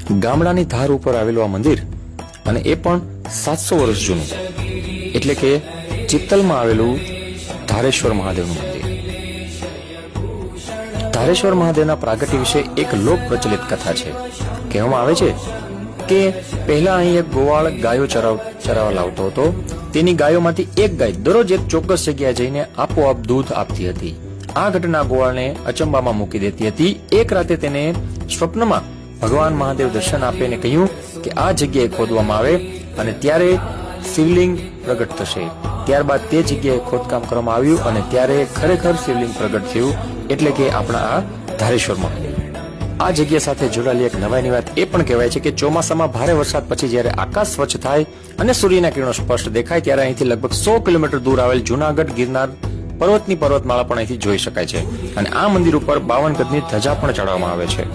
ગામડાની ધાર ઉપર આવેલું આ મંદિર અને એ પણ 700 વર્ષ જૂનું, એટલે કે ચિત્તલમાં આવેલું ધારેશ્વર મહાદેવનું મંદિર. ધારેશ્વર મહાદેવના પ્રાગટ્ય વિશે એક લોક પ્રચલિત કથા છે. કહેવામાં આવે છે કે પહેલા અહીં એક ગોવાળ ગાયો ચરાવવા લાવતો હતો. તેની ગાયોમાંથી એક ગાય દરરોજ એક ચોક્કસ જગ્યાએ જઈને આપોઆપ દૂધ આપતી હતી. આ ઘટના ગોવાળને અચંબામાં મૂકી દેતી હતી. એક રાતે તેને સ્વપ્નમાં ભગવાન મહાદેવ દર્શન આપીને કહ્યું કે આ જગ્યાએ ખોદવામાં આવે અને ત્યારે શિવલિંગ પ્રગટ થશે. ત્યારબાદ તે જગ્યાએ ખોદકામ કરવામાં આવ્યું અને ત્યારે ખરેખર શિવલિંગ પ્રગટ થયું, એટલે કે આપણા આ ધારેશ્વર મહાદેવ. આ જગ્યા સાથે જોડાયેલી એક નવાઈની વાત એ પણ કહેવાય છે કે ચોમાસામાં ભારે વરસાદ પછી જ્યારે આકાશ સ્વચ્છ થાય અને સૂર્યના કિરણો સ્પષ્ટ દેખાય ત્યારે અહીંથી લગભગ 100 કિલોમીટર દૂર આવેલ જૂનાગઢ ગિરનાર પર્વતની પર્વતમાળા પણ અહીંથી જોઈ શકાય છે અને આ મંદિર ઉપર 52 ગજની ધજા પણ ચડાવવામાં આવે છે.